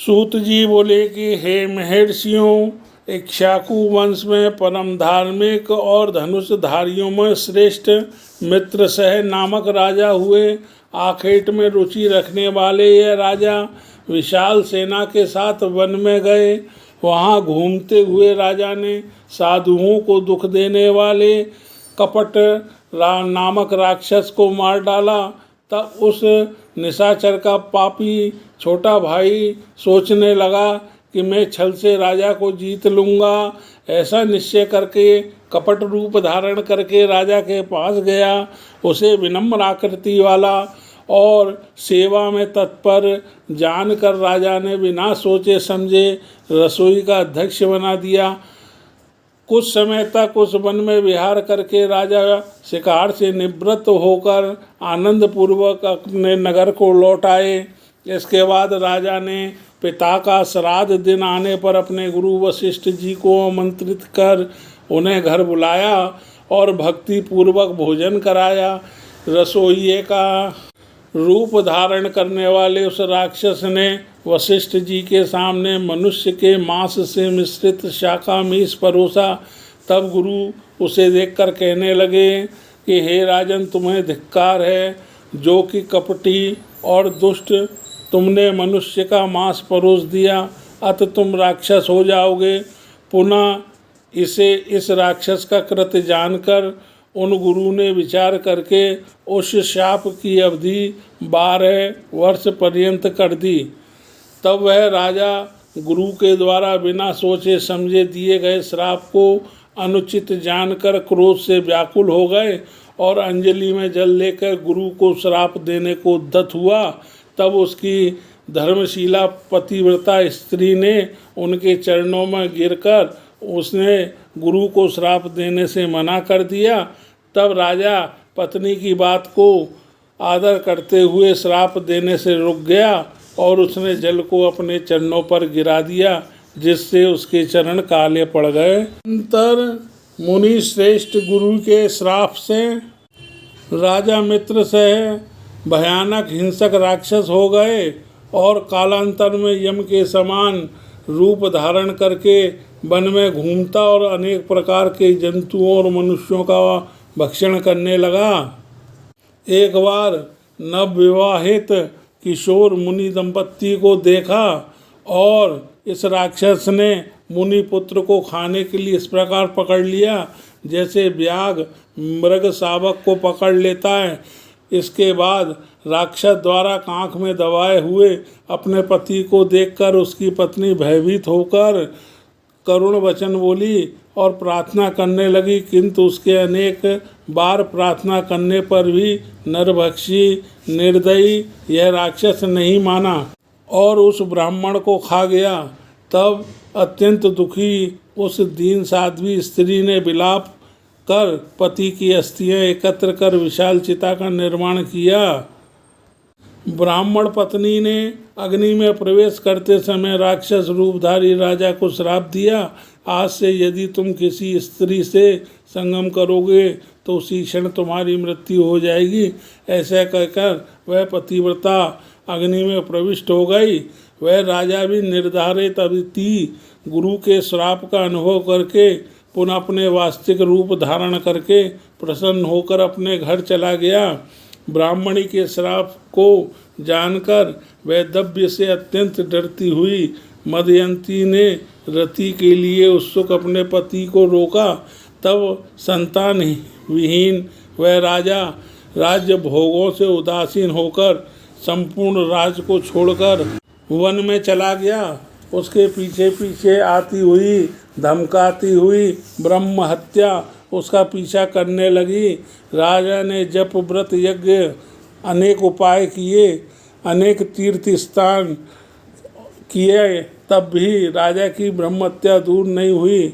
सूत जी बोले कि हे महर्षियों, इक्ष्वाकु वंश में परम धार्मिक और धनुषधारियों में श्रेष्ठ मित्रसह नामक राजा हुए। आखेट में रुचि रखने वाले यह राजा विशाल सेना के साथ वन में गए। वहाँ घूमते हुए राजा ने साधुओं को दुख देने वाले कपट नामक राक्षस को मार डाला। तब उस निशाचर का पापी छोटा भाई सोचने लगा कि मैं छल से राजा को जीत लूँगा। ऐसा निश्चय करके कपट रूप धारण करके राजा के पास गया। उसे विनम्र आकृति वाला और सेवा में तत्पर जानकर राजा ने बिना सोचे समझे रसोई का अध्यक्ष बना दिया। कुछ समय तक उस वन में विहार करके राजा शिकार से निवृत्त होकर आनंद पूर्वक अपने नगर को लौट आए। इसके बाद राजा ने पिता का श्राद्ध दिन आने पर अपने गुरु वशिष्ठ जी को आमंत्रित कर उन्हें घर बुलाया और भक्ति पूर्वक भोजन कराया। रसोइये का रूप धारण करने वाले उस राक्षस ने वशिष्ठ जी के सामने मनुष्य के मांस से मिश्रित शाका मीस परोसा। तब गुरु उसे देखकर कहने लगे कि हे राजन, तुम्हें धिक्कार है, जो कि कपटी और दुष्ट, तुमने मनुष्य का मांस परोस दिया, अत तुम राक्षस हो जाओगे। पुनः इस राक्षस का कृत्य जानकर उन गुरु ने विचार करके उस शाप की अवधि 12 वर्ष पर्यंत कर दी। तब वह राजा गुरु के द्वारा बिना सोचे समझे दिए गए श्राप को अनुचित जानकर क्रोध से व्याकुल हो गए और अंजलि में जल लेकर गुरु को श्राप देने को उद्यत हुआ। तब उसकी धर्मशीला पतिव्रता स्त्री ने उनके चरणों में गिरकर उसने गुरु को श्राप देने से मना कर दिया। तब राजा पत्नी की बात को आदर करते हुए श्राप देने से रुक गया और उसने जल को अपने चरणों पर गिरा दिया, जिससे उसके चरण काले पड़ गए। अंतर मुनि श्रेष्ठ गुरु के श्राप से राजा मित्र से भयानक हिंसक राक्षस हो गए और कालांतर में यम के समान रूप धारण करके वन में घूमता और अनेक प्रकार के जंतुओं और मनुष्यों का भक्षण करने लगा। एक बार नवविवाहित किशोर मुनि दंपत्ति को देखा और इस राक्षस ने मुनि पुत्र को खाने के लिए इस प्रकार पकड़ लिया जैसे व्याघ्र मृग शावक को पकड़ लेता है। इसके बाद राक्षस द्वारा आँख में दबाए हुए अपने पति को देखकर उसकी पत्नी भयभीत होकर करुण वचन बोली और प्रार्थना करने लगी, किंतु उसके अनेक बार प्रार्थना करने पर भी नरभक्षी निर्दयी यह राक्षस नहीं माना और उस ब्राह्मण को खा गया। तब अत्यंत दुखी उस दीन साध्वी स्त्री ने विलाप कर पति की अस्थियां एकत्र कर विशाल चिता का निर्माण किया। ब्राह्मण पत्नी ने अग्नि में प्रवेश करते समय राक्षस रूपधारी राजा को श्राप दिया, आज से यदि तुम किसी स्त्री से संगम करोगे तो उसी क्षण तुम्हारी मृत्यु हो जाएगी। ऐसा कहकर वह पतिव्रता अग्नि में प्रविष्ट हो गई। वह राजा भी निर्धारित अतिथि गुरु के श्राप का अनुभव करके पुनः अपने वास्तविक रूप धारण करके प्रसन्न होकर अपने घर चला गया। ब्राह्मणी के श्राप को जानकर वैदव्य से अत्यंत डरती हुई मदयंती ने रति के लिए उत्सुक अपने पति को रोका। तब संतान विहीन वह राजा राज्य भोगों से उदासीन होकर संपूर्ण राज्य को छोड़कर वन में चला गया। उसके पीछे पीछे आती हुई धमकाती हुई ब्रह्म हत्या उसका पीछा करने लगी। राजा ने जप व्रत यज्ञ अनेक उपाय किए, अनेक तीर्थ स्थान किए, तब भी राजा की ब्रह्म हत्या दूर नहीं हुई।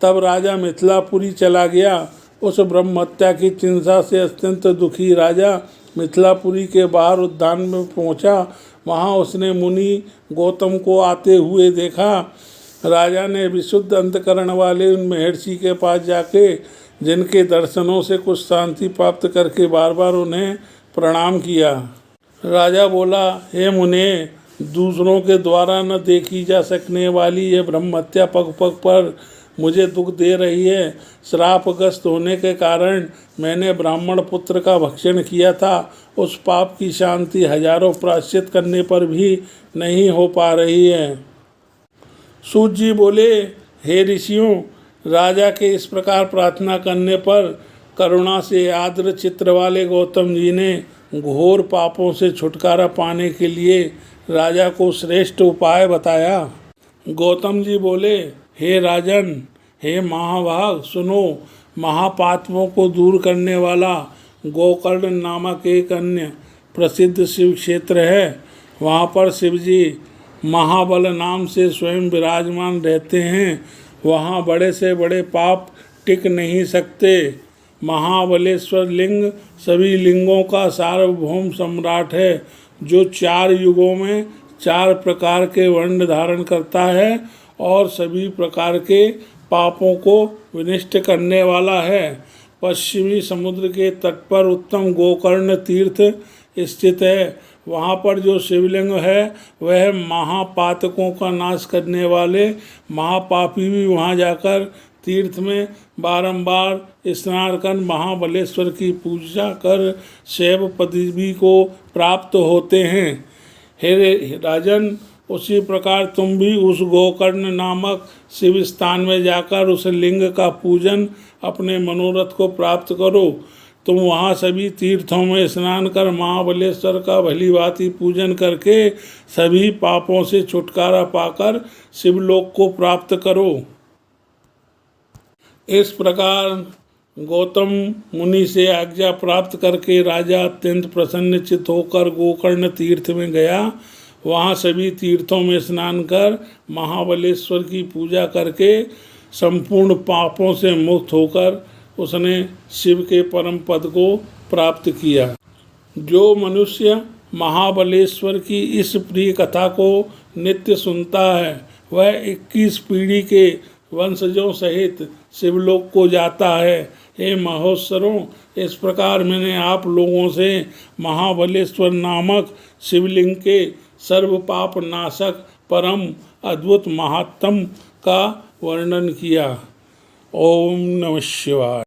तब राजा मिथिलापुरी चला गया। उस ब्रह्म हत्या की चिंता से अत्यंत दुखी राजा मिथिलापुरी के बाहर उद्यान में पहुंचा। वहां उसने मुनि गौतम को आते हुए देखा। राजा ने विशुद्ध अंतकरण वाले उन महर्षि के पास जाके जिनके दर्शनों से कुछ शांति प्राप्त करके बार बार उन्हें प्रणाम किया। राजा बोला, हे मुने, दूसरों के द्वारा न देखी जा सकने वाली यह ब्रह्म हत्या पग पग पर मुझे दुख दे रही है। श्रापग्रस्त होने के कारण मैंने ब्राह्मण पुत्र का भक्षण किया था। उस पाप की शांति हजारों प्रायश्चित करने पर भी नहीं हो पा रही है। सूत जी बोले, हे ऋषियों, राजा के इस प्रकार प्रार्थना करने पर करुणा से आर्द्र चित्र वाले गौतम जी ने घोर पापों से छुटकारा पाने के लिए राजा को श्रेष्ठ उपाय बताया। गौतम जी बोले, हे राजन, हे महाभाग, सुनो, महापातकों को दूर करने वाला गोकर्ण नामक एक अन्य प्रसिद्ध शिव क्षेत्र है। वहाँ पर शिव जी महाबल नाम से स्वयं विराजमान रहते हैं। वहाँ बड़े से बड़े पाप टिक नहीं सकते। महाबलेश्वर लिंग सभी लिंगों का सार्वभौम सम्राट है, जो 4 युगों में 4 प्रकार के वर्ण धारण करता है और सभी प्रकार के पापों को विनष्ट करने वाला है। पश्चिमी समुद्र के तट पर उत्तम गोकर्ण तीर्थ स्थित है। वहाँ पर जो शिवलिंग है वह महापातकों का नाश करने वाले महापापी भी वहाँ जाकर तीर्थ में बारंबार स्नान कर महाबलेश्वर की पूजा कर शैव पदवी को प्राप्त होते हैं। हे राजन, उसी प्रकार तुम भी उस गोकर्ण नामक शिव स्थान में जाकर उस लिंग का पूजन अपने मनोरथ को प्राप्त करो। तुम वहाँ सभी तीर्थों में स्नान कर महाबलेश्वर का भली भांति पूजन करके सभी पापों से छुटकारा पाकर शिवलोक को प्राप्त करो। इस प्रकार गौतम मुनि से आज्ञा प्राप्त करके राजा अत्यंत प्रसन्नचित्त होकर गोकर्ण तीर्थ में गया। वहाँ सभी तीर्थों में स्नान कर महाबलेश्वर की पूजा करके संपूर्ण पापों से मुक्त होकर उसने शिव के परम पद को प्राप्त किया। जो मनुष्य महाबलेश्वर की इस प्रिय कथा को नित्य सुनता है वह 21 पीढ़ी के वंशजों सहित शिवलोक को जाता है। हे महोत्सरों, इस प्रकार मैंने आप लोगों से महाबलेश्वर नामक शिवलिंग के सर्व पाप नाशक परम अद्भुत महात्म का वर्णन किया। ओम नमः शिवाय।